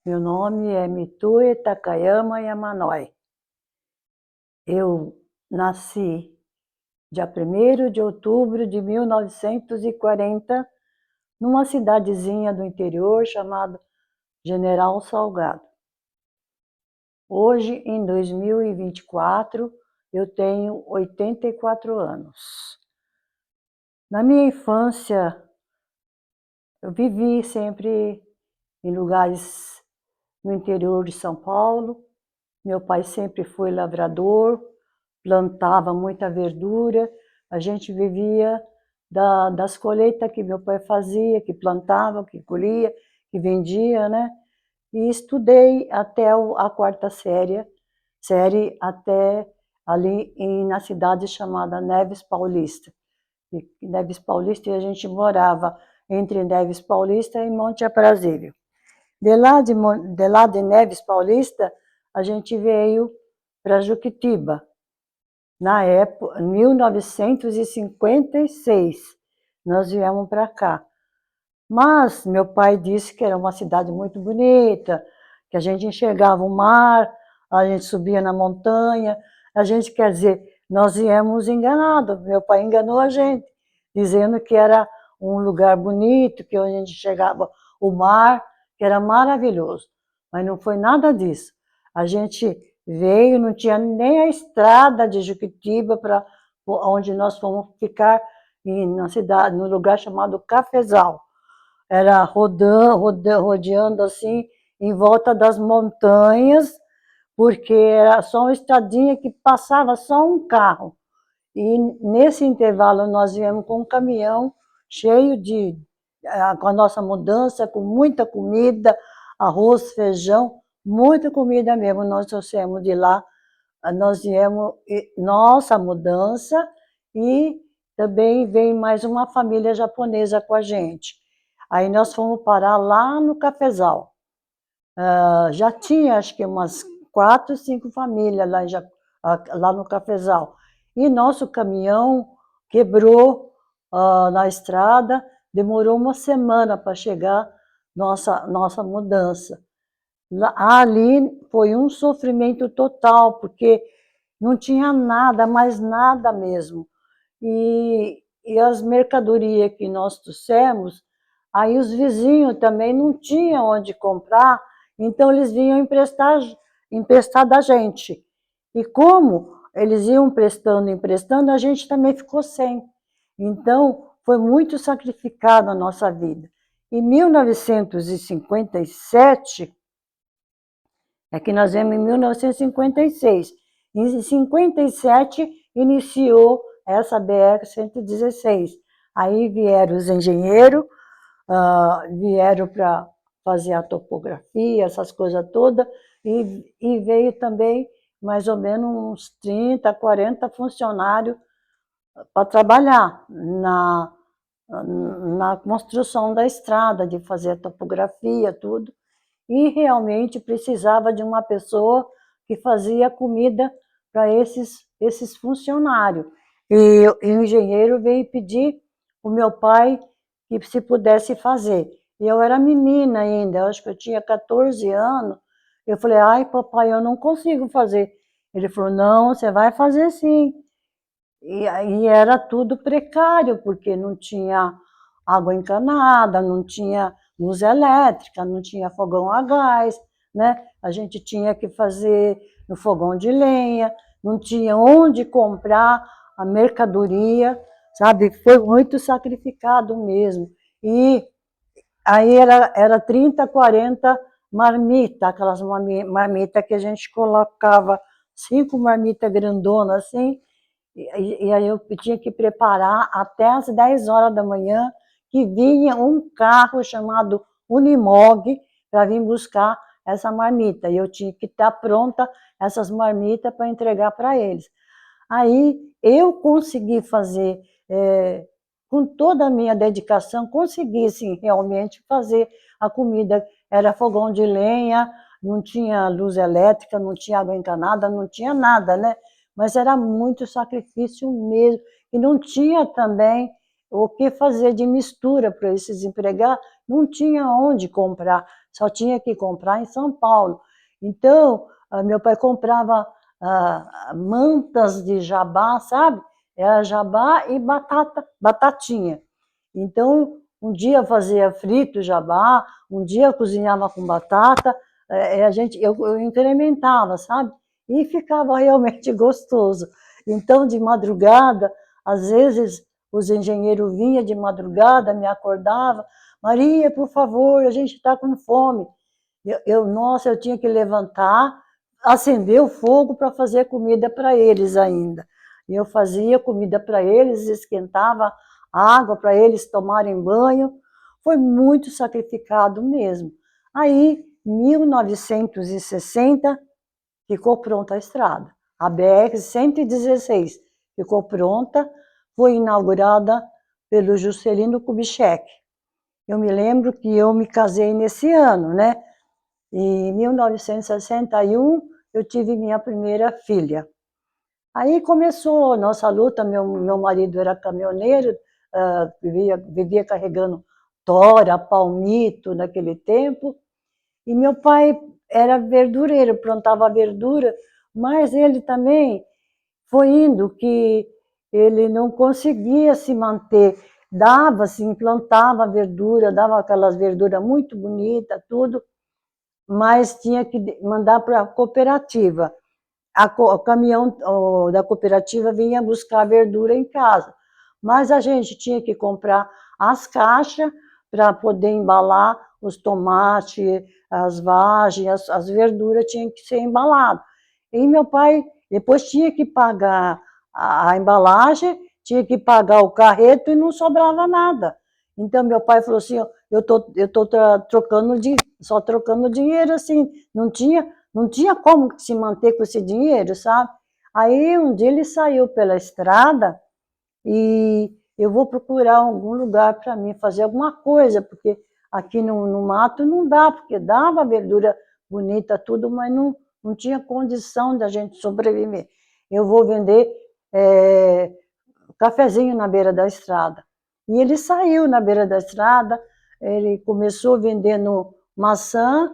Meu nome é Mituê Takayama Yamanoi. Eu nasci dia 1º de outubro de 1940, numa cidadezinha do interior chamada General Salgado. Hoje, em 2024, eu tenho 84 anos. Na minha infância, eu vivi sempre em lugares no interior de São Paulo. Meu pai sempre foi lavrador, plantava muita verdura. A gente vivia das colheitas que meu pai fazia, que plantava, que colhia, que vendia, né? E estudei até a quarta série até ali na cidade chamada Neves Paulista. E Neves Paulista, e a gente morava entre Neves Paulista e Monte Aprazível. De lá de Neves Paulista, a gente veio para Juquitiba, na época, em 1956, nós viemos para cá. Mas meu pai disse que era uma cidade muito bonita, que a gente enxergava o mar, a gente subia na montanha, quer dizer, nós viemos enganados, meu pai enganou a gente, dizendo que era um lugar bonito, que a gente enxergava o mar, que era maravilhoso, mas não foi nada disso. A gente veio, não tinha nem a estrada de Juquitiba para onde nós fomos ficar na cidade, no lugar chamado Cafezal. Era rodeando assim em volta das montanhas, porque era só uma estradinha que passava só um carro. E nesse intervalo nós viemos com um caminhão cheio com a nossa mudança, com muita comida, arroz, feijão, muita comida mesmo. Nós trouxemos de lá, nós viemos, nossa mudança, e também veio mais uma família japonesa com a gente. Aí nós fomos parar lá no Cafezal. Já tinha acho que umas 4, 5 famílias lá no Cafezal. E nosso caminhão quebrou na estrada, demorou uma semana para chegar nossa mudança. Ali foi um sofrimento total, porque não tinha nada, mais nada mesmo. E as mercadorias que nós trouxemos, aí os vizinhos também não tinham onde comprar, então eles vinham emprestar da gente. E como eles iam emprestando, a gente também ficou sem. Então, foi muito sacrificado a nossa vida. Em 1957, é que nós vemos em 1956. Em 57 iniciou essa BR-116. Aí vieram os engenheiros, vieram para fazer a topografia, essas coisas todas, e veio também mais ou menos uns 30, 40 funcionários para trabalhar na construção da estrada, de fazer a topografia, tudo. E realmente precisava de uma pessoa que fazia comida para esses funcionários. E o engenheiro veio pedir o meu pai que se pudesse fazer. E eu era menina ainda, eu acho que eu tinha 14 anos. Eu falei, ai papai, eu não consigo fazer. Ele falou, não, você vai fazer sim. E aí era tudo precário, porque não tinha água encanada, não tinha luz elétrica, não tinha fogão a gás, né? A gente tinha que fazer no fogão de lenha, não tinha onde comprar a mercadoria, sabe? Foi muito sacrificado mesmo. E aí era 30, 40 marmitas, aquelas marmitas que a gente colocava 5 marmitas grandonas assim, e aí eu tinha que preparar até as 10 horas da manhã, que vinha um carro chamado Unimog para vir buscar essa marmita. E eu tinha que estar pronta essas marmitas para entregar para eles. Aí eu consegui fazer, com toda a minha dedicação, consegui sim, realmente fazer a comida. Era fogão de lenha, não tinha luz elétrica, não tinha água encanada, não tinha nada, né? Mas era muito sacrifício mesmo. E não tinha também o que fazer de mistura para esses empregados, não tinha onde comprar. só tinha que comprar em São Paulo. Então, meu pai comprava mantas de jabá, sabe? Era jabá e batatinha. Então, um dia fazia frito jabá, um dia cozinhava com batata, eu incrementava, sabe? E ficava realmente gostoso. Então, de madrugada, às vezes os engenheiros vinham de madrugada, me acordava, Maria, por favor, a gente está com fome. Nossa, eu tinha que levantar, acender o fogo para fazer comida para eles ainda. E eu fazia comida para eles, esquentava água para eles tomarem banho. Foi muito sacrificado mesmo. Aí, em 1960, ficou pronta a estrada. A BR-116 ficou pronta, foi inaugurada pelo Juscelino Kubitschek. Eu me lembro que eu me casei nesse ano, né? Em 1961, eu tive minha primeira filha. Aí começou a nossa luta, meu marido era caminhoneiro, vivia carregando tora, palmito naquele tempo, e meu pai era verdureiro, plantava verdura, mas ele também foi indo que ele não conseguia se manter, se implantava verdura, dava aquelas verduras muito bonitas, tudo, mas tinha que mandar para a cooperativa. O caminhão da cooperativa vinha buscar verdura em casa, mas a gente tinha que comprar as caixas para poder embalar os tomates, as vagens, as verduras tinham que ser embaladas. E meu pai depois tinha que pagar a embalagem, tinha que pagar o carreto e não sobrava nada. Então meu pai falou assim, eu tô trocando só trocando dinheiro assim, não tinha como se manter com esse dinheiro, sabe? Aí um dia ele saiu pela estrada e eu vou procurar algum lugar para mim fazer alguma coisa, porque aqui no mato não dá, porque dava verdura bonita, tudo, mas não tinha condição da gente sobreviver. Eu vou vender cafezinho na beira da estrada. E ele saiu na beira da estrada, ele começou vendendo maçã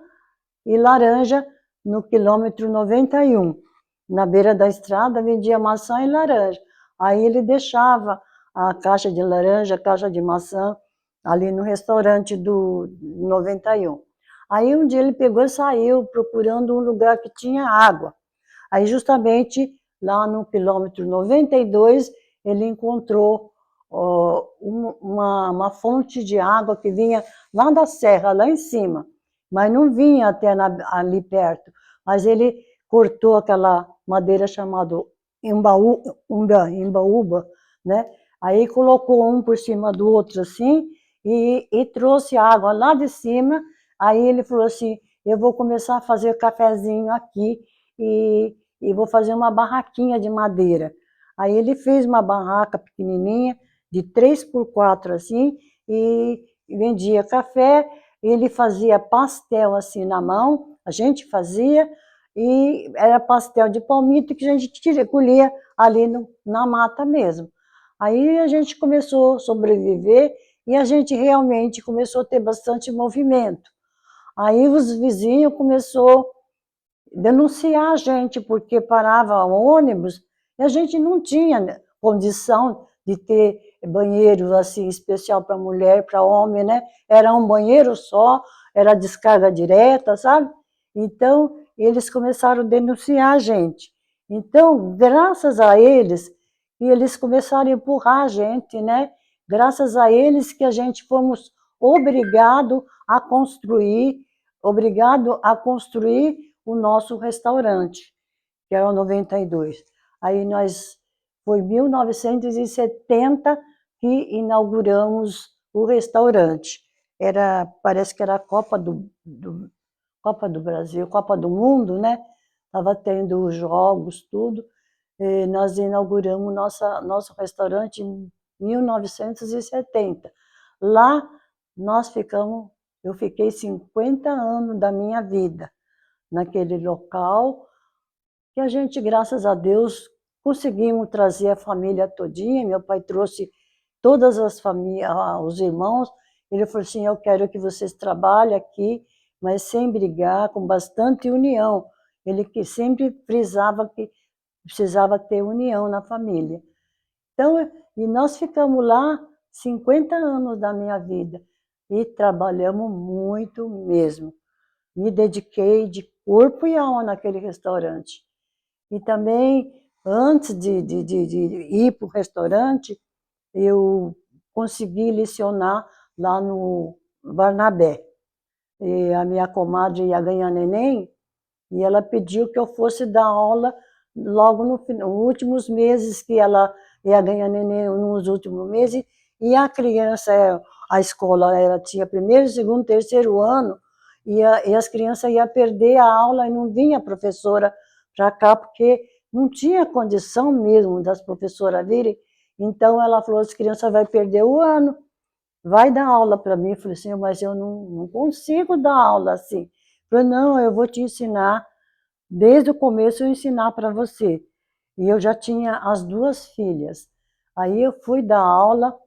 e laranja no quilômetro 91. Na beira da estrada vendia maçã e laranja. Aí ele deixava a caixa de laranja, a caixa de maçã, ali no restaurante do 91. Aí um dia ele pegou e saiu procurando um lugar que tinha água. Aí justamente lá no quilômetro 92 ele encontrou uma fonte de água que vinha lá da serra, lá em cima, mas não vinha até ali perto. Mas ele cortou aquela madeira chamada imbaúba, né? Aí colocou um por cima do outro assim e trouxe água lá de cima. Aí ele falou assim, eu vou começar a fazer cafezinho aqui e vou fazer uma barraquinha de madeira. Aí ele fez uma barraca pequenininha, de 3x4 assim, e vendia café, ele fazia pastel assim na mão, a gente fazia, e era pastel de palmito que a gente colhia ali na mata mesmo. Aí a gente começou a sobreviver e a gente realmente começou a ter bastante movimento. Aí os vizinhos começaram a denunciar a gente, porque parava ônibus e a gente não tinha condição de ter banheiro assim especial para mulher, para homem, né? Era um banheiro só, era descarga direta, sabe? Então, eles começaram a denunciar a gente. Então, graças a eles, e eles começaram a empurrar a gente, né? Graças a eles que a gente fomos obrigado a construir o nosso restaurante, que era o 92. Aí foi em 1970 que inauguramos o restaurante. Parece que era a Copa do Brasil, Copa do Mundo, né? Estava tendo os jogos, tudo. E nós inauguramos nosso restaurante em 1970. Lá eu fiquei 50 anos da minha vida naquele local, que a gente, graças a Deus, conseguimos trazer a família todinha. Meu pai trouxe todas as famílias, os irmãos. Ele falou assim, eu quero que vocês trabalhem aqui, mas sem brigar, com bastante união. Ele que sempre frisava que precisava ter união na família. Então, e nós ficamos lá 50 anos da minha vida e trabalhamos muito mesmo. Me dediquei de corpo e alma naquele restaurante. E também, antes de ir para o restaurante, eu consegui lecionar lá no Barnabé. E a minha comadre ia ganhar neném, e ela pediu que eu fosse dar aula logo nos últimos meses, que ela ia ganhar neném nos últimos meses, e a criança, a escola ela tinha primeiro, segundo, terceiro ano, e as crianças iam perder a aula e não vinha a professora para cá, porque não tinha condição mesmo das professoras virem. Então ela falou, as crianças vão perder o ano, vai dar aula para mim. Eu falei assim, mas eu não consigo dar aula assim. Eu falei, não, eu vou te ensinar, desde o começo eu ensinar para você. E eu já tinha as duas filhas. Aí eu fui dar aula,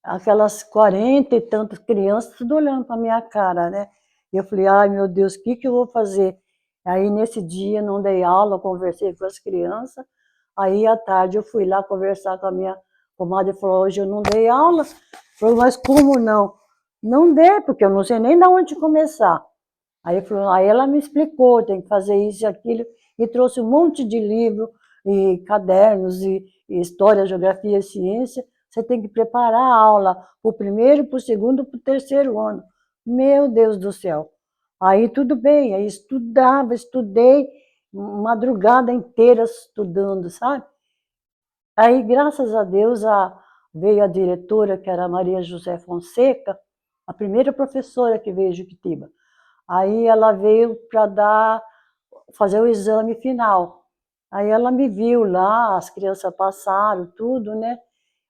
aquelas 40 e tantas crianças, tudo olhando para minha cara, né? E eu falei, ai meu Deus, o que que eu vou fazer? Aí nesse dia não dei aula, conversei com as crianças. Aí à tarde eu fui lá conversar com a minha comadre e falou, hoje eu não dei aula. Falei, mas como não? Não dei, porque eu não sei nem de onde começar. Aí ela me explicou, tem que fazer isso e aquilo, e trouxe um monte de livro, e cadernos, e história, geografia, ciência. Você tem que preparar a aula para o primeiro, para o segundo, para o terceiro ano. Meu Deus do céu. Aí tudo bem, aí estudava, estudei, madrugada inteira estudando, sabe? Aí, graças a Deus, veio a diretora, que era a Maria José Fonseca, a primeira professora que veio de Juquitiba. Aí ela veio para fazer o exame final. Aí ela me viu lá, as crianças passaram, tudo, né?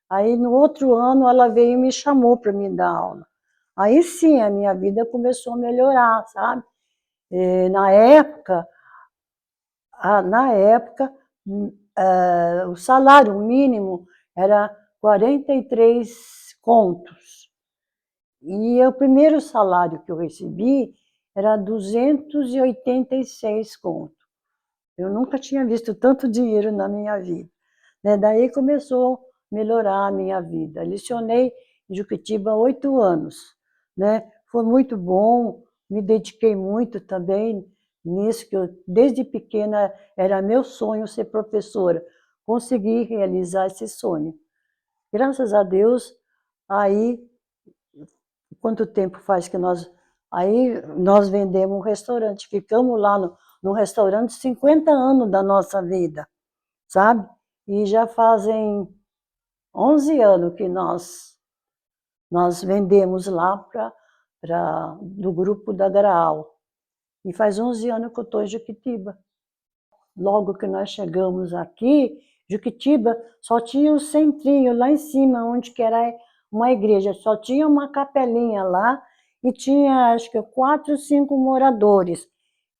Aí no outro ano ela veio e me chamou para me dar aula. Aí sim, a minha vida começou a melhorar, sabe? E, na época, o salário mínimo era 43 contos. E o primeiro salário que eu recebi era 286 contos. Eu nunca tinha visto tanto dinheiro na minha vida. Né? Daí começou a melhorar a minha vida. Lecionei em Juquitiba 8 anos. Né? Foi muito bom, me dediquei muito também nisso, que eu, desde pequena era meu sonho ser professora. Consegui realizar esse sonho. Graças a Deus, aí, quanto tempo faz que nós vendemos um restaurante, ficamos lá no restaurante 50 anos da nossa vida, sabe? E já fazem 11 anos que nós vendemos lá do grupo da Graal. E faz 11 anos que eu estou em Juquitiba. Logo que nós chegamos aqui, Juquitiba só tinha o centrinho lá em cima, onde que era uma igreja, só tinha uma capelinha lá e tinha acho que 4, 5 moradores,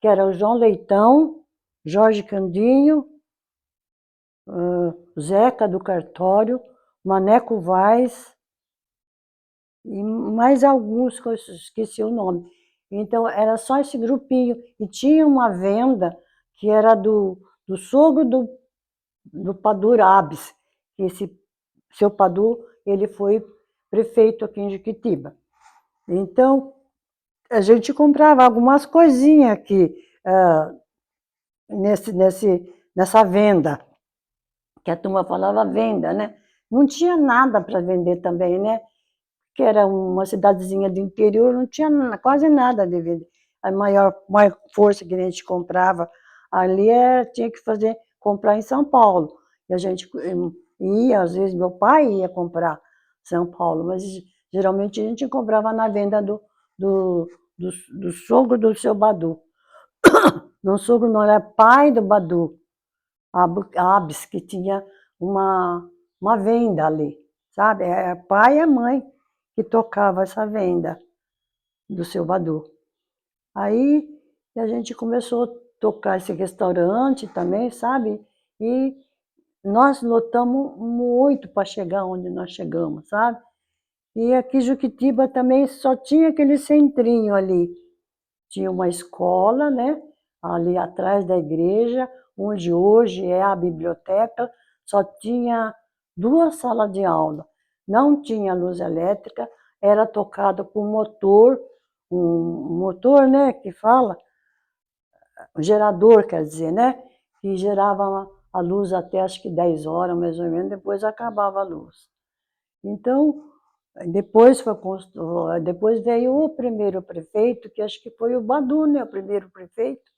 que era o João Leitão, Jorge Candinho, Zeca do Cartório, Maneco Vaz e mais alguns que eu esqueci o nome. Então era só esse grupinho e tinha uma venda que era do sogro do Padu Abes. Esse seu Padu, ele foi prefeito aqui em Jequitiba. Então, a gente comprava algumas coisinhas aqui nessa venda, que a turma falava venda, né? Não tinha nada para vender também, né? Que era uma cidadezinha do interior, não tinha quase nada de vender. A maior força que a gente comprava ali tinha que comprar em São Paulo. E a gente ia, às vezes meu pai ia comprar São Paulo, mas geralmente a gente comprava na venda do sogro do seu Badu. Não sogro não, era pai do Badu, Abes, que tinha uma venda ali, sabe? É pai e a mãe que tocava essa venda do seu Badu. Aí a gente começou a tocar esse restaurante também, sabe? E nós lutamos muito para chegar onde nós chegamos, sabe? E aqui em Juquitiba também só tinha aquele centrinho ali. tinha uma escola, né, ali atrás da igreja, onde hoje é a biblioteca, só tinha 2 salas de aula, não tinha luz elétrica, era tocada por motor, um motor, né, que fala, um gerador, quer dizer, né, que gerava a luz até acho que 10 horas, mais ou menos, depois acabava a luz. Então, depois veio o primeiro prefeito, que acho que foi o Badu, né, o primeiro prefeito.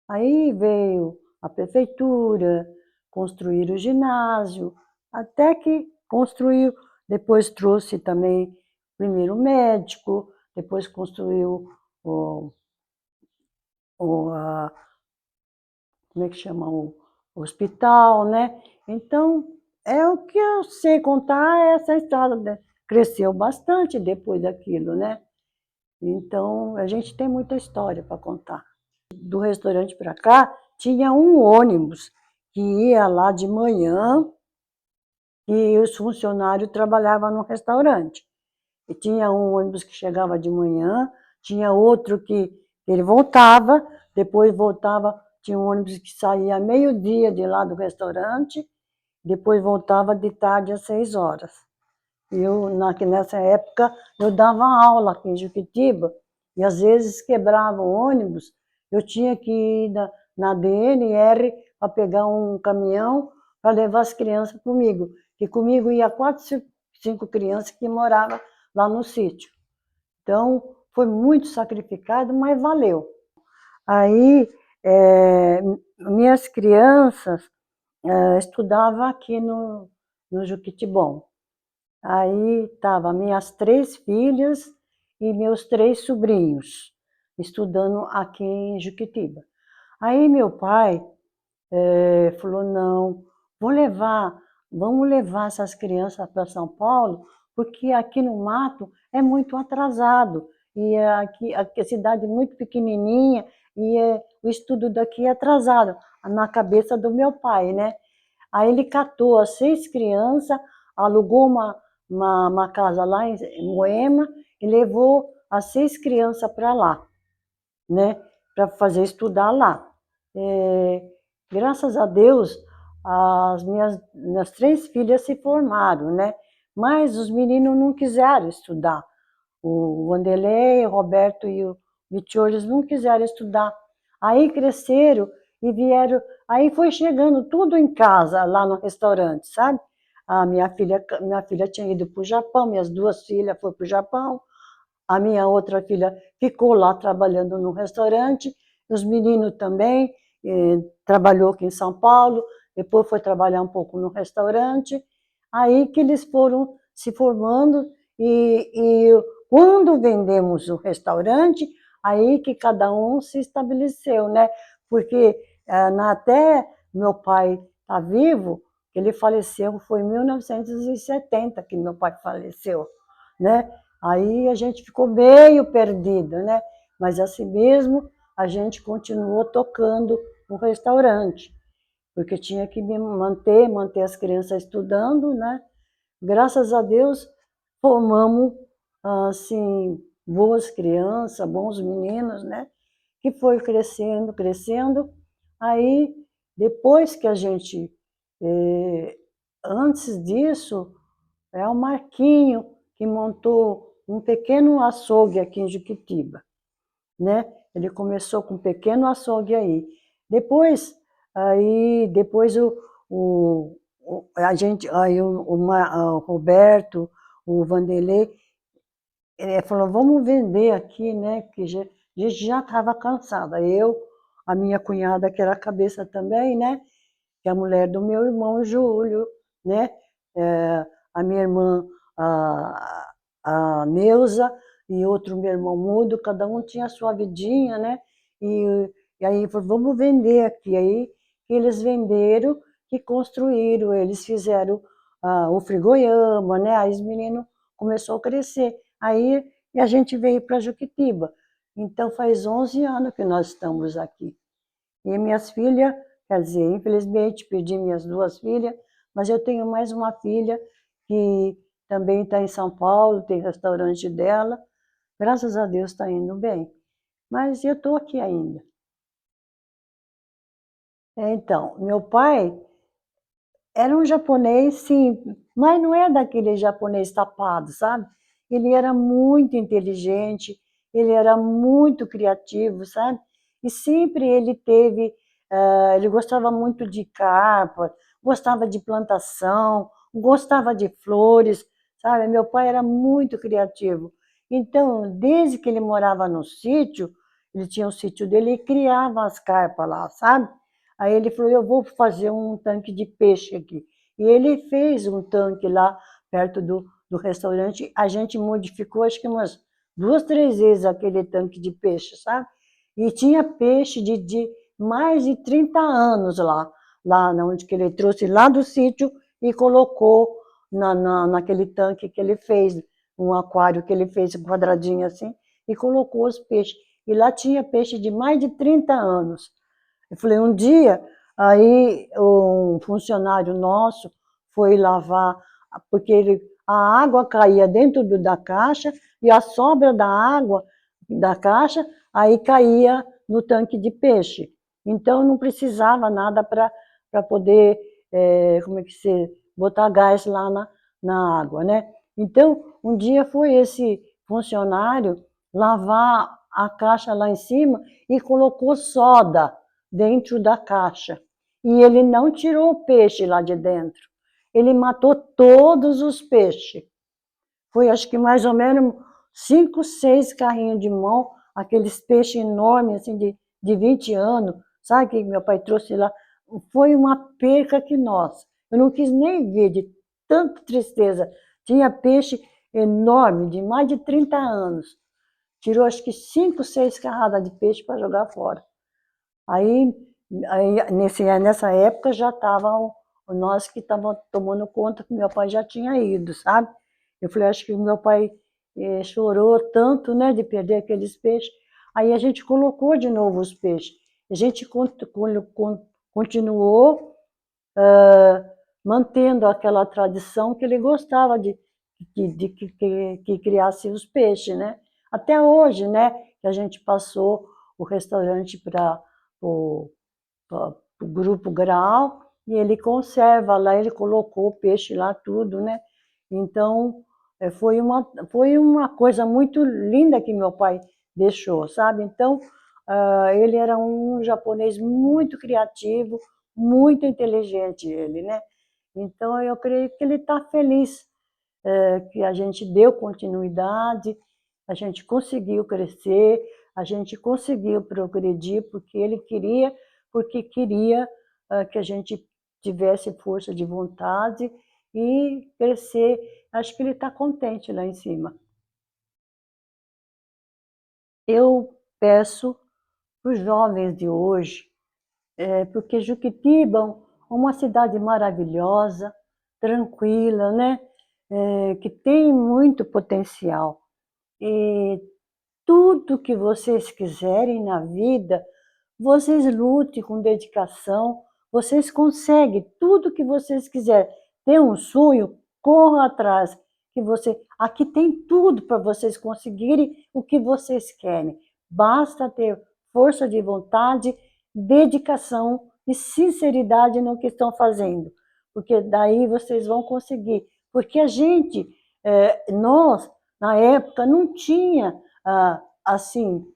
Aí veio a prefeitura, construir o ginásio, até que construiu, depois trouxe também primeiro o médico, depois construiu o, a, como é que chama, o hospital, né? Então, é o que eu sei contar, é essa estrada, né? Cresceu bastante depois daquilo, né? Então, a gente tem muita história para contar. Do restaurante para cá, tinha um ônibus que ia lá de manhã e os funcionários trabalhavam no restaurante. E tinha um ônibus que chegava de manhã, tinha outro que ele voltava, depois voltava, tinha um ônibus que saía meio-dia de lá do restaurante, depois voltava de tarde às 6 horas. Nessa época, eu dava aula aqui em Juquitiba, e às vezes quebrava o ônibus, eu tinha que ir na DNR para pegar um caminhão para levar as crianças comigo, que comigo ia 4, 5 crianças que moravam lá no sítio. Então, foi muito sacrificado, mas valeu. Aí, minhas crianças estudavam aqui no Juquitibom. Aí estavam minhas 3 filhas e meus 3 sobrinhos, estudando aqui em Juquitiba. Aí meu pai falou, não, vamos levar essas crianças para São Paulo, porque aqui no mato é muito atrasado, e aqui a cidade é muito pequenininha, e o estudo daqui é atrasado, na cabeça do meu pai, né? Aí ele catou as 6 crianças, alugou uma casa lá em Moema e levou as 6 crianças para lá, né? Para fazer estudar lá. Graças a Deus, as minhas 3 filhas se formaram, né? Mas os meninos não quiseram estudar. O Wanderlei, o Roberto e o Vitor, eles não quiseram estudar. Aí cresceram e vieram. Aí foi chegando tudo em casa, lá no restaurante, sabe? A minha filha tinha ido para o Japão, minhas 2 filhas foram para o Japão, a minha outra filha ficou lá trabalhando no restaurante, os meninos também, trabalhou aqui em São Paulo, depois foi trabalhar um pouco no restaurante, aí que eles foram se formando e quando vendemos o restaurante, aí que cada um se estabeleceu, né? Porque até meu pai tá vivo, ele faleceu, foi em 1970 que meu pai faleceu, né? Aí a gente ficou meio perdido, né? Mas assim mesmo a gente continuou tocando o restaurante, porque tinha que manter as crianças estudando, né? Graças a Deus formamos assim boas crianças, bons meninos, né? Que foi crescendo, crescendo. Aí depois que a gente, antes disso, é o Marquinho que montou um pequeno açougue aqui em Juquitiba, né? Ele começou com um pequeno açougue aí. Depois a gente, aí o Roberto, o Vanderlei, falou, vamos vender aqui, né? Porque a gente já estava cansada. A minha cunhada, que era a cabeça também, né? Que é a mulher do meu irmão Júlio, né? A minha irmã, a, a Neuza, e outro meu irmão Mudo, cada um tinha a sua vidinha, né? E aí falou, vamos vender aqui. Aí eles venderam e construíram, eles fizeram o frigoiama, né? Aí os meninos começou a crescer. Aí e a gente veio para Juquitiba. Então faz 11 anos que nós estamos aqui. E minhas filhas, quer dizer, infelizmente perdi minhas 2 filhas, mas eu tenho mais uma filha que também está em São Paulo, tem restaurante dela. Graças a Deus está indo bem. mas eu estou aqui ainda. Então, meu pai era um japonês simples, mas não é daquele japonês tapado, sabe? Ele era muito inteligente, ele era muito criativo, sabe? E sempre ele teve, ele gostava muito de carpa, gostava de plantação, gostava de flores, sabe? Meu pai era muito criativo. Então, desde que ele morava no sítio, ele tinha o sítio dele e criava as carpas lá, sabe? Aí ele falou, eu vou fazer um tanque de peixe aqui. E ele fez um tanque lá perto do restaurante. A gente modificou, acho que umas 2, 3 vezes aquele tanque de peixe, sabe? E tinha peixe de mais de 30 anos lá onde que ele trouxe lá do sítio e colocou naquele tanque que ele fez, um aquário que ele fez, um quadradinho assim, e colocou os peixes. E lá tinha peixe de mais de 30 anos. Eu falei, um dia, aí um funcionário nosso foi lavar, porque a água caía dentro da caixa e a sobra da água da caixa aí caía no tanque de peixe. Então não precisava nada para poder, como é que se, botar gás lá na água, né? Então, um dia foi esse funcionário lavar a caixa lá em cima e colocou soda dentro da caixa. E ele não tirou o peixe lá de dentro. Ele matou todos os peixes. Foi acho que mais ou menos 5, 6 carrinhos de mão, aqueles peixes enormes, assim, de 20 anos, sabe que meu pai trouxe lá? Foi uma perca que nós. Eu não quis nem ver, de tanta tristeza. Tinha peixe enorme, de mais de 30 anos. Tirou acho que 5, 6 carradas de peixe para jogar fora. Aí, nessa época já estavam nós que estavam tomando conta que meu pai já tinha ido, sabe? Eu falei, acho que o meu pai chorou tanto, né, de perder aqueles peixes. Aí a gente colocou de novo os peixes. A gente continuou mantendo aquela tradição que ele gostava de que criasse os peixes, né? Até hoje, né, que a gente passou o restaurante para o grupo Grau e ele conserva lá, ele colocou o peixe lá, tudo, né? Então, foi uma coisa muito linda que meu pai deixou, sabe? Então, ele era um japonês muito criativo, muito inteligente, ele, né? Então, eu creio que ele está feliz, que a gente deu continuidade, a gente conseguiu crescer, a gente conseguiu progredir porque queria que a gente tivesse força de vontade e crescer. Acho que ele está contente lá em cima. Eu peço para os jovens de hoje, porque Juquitiba é uma cidade maravilhosa, tranquila, né? Que tem muito potencial. E tudo que vocês quiserem na vida, vocês lutem com dedicação, vocês conseguem tudo que vocês quiserem. Tem um sonho, corra atrás, que aqui tem tudo para vocês conseguirem o que vocês querem. Basta ter força de vontade, dedicação e sinceridade no que estão fazendo, porque daí vocês vão conseguir. Porque a gente, nós, na época, não tinha assim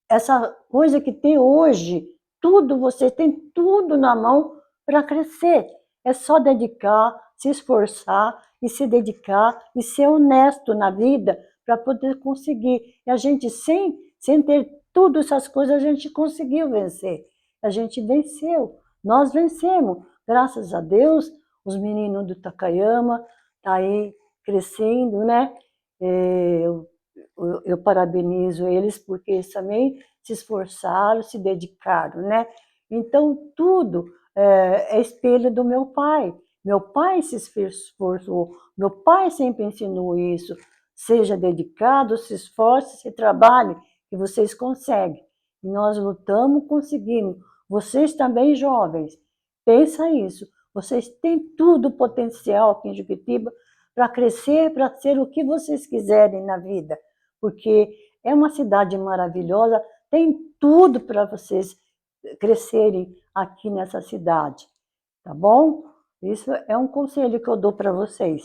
essa coisa que tem hoje, tudo, você tem tudo na mão para crescer. É só dedicar, se esforçar e se dedicar e ser honesto na vida para poder conseguir. E a gente, sem ter tudo essas coisas, a gente conseguiu vencer. A gente venceu, nós vencemos. Graças a Deus, os meninos do Takayama estão aí crescendo, né? Eu parabenizo eles porque eles também se esforçaram, se dedicaram, né? Então, tudo é espelho do meu pai. Meu pai se esforçou, meu pai sempre ensinou isso. Seja dedicado, se esforce, se trabalhe, que vocês conseguem. E nós lutamos, conseguimos. Vocês também, jovens, pensa isso. Vocês têm tudo potencial aqui em Juquitiba para crescer, para ser o que vocês quiserem na vida, porque é uma cidade maravilhosa, tem tudo para vocês crescerem aqui nessa cidade, tá bom? Isso é um conselho que eu dou para vocês.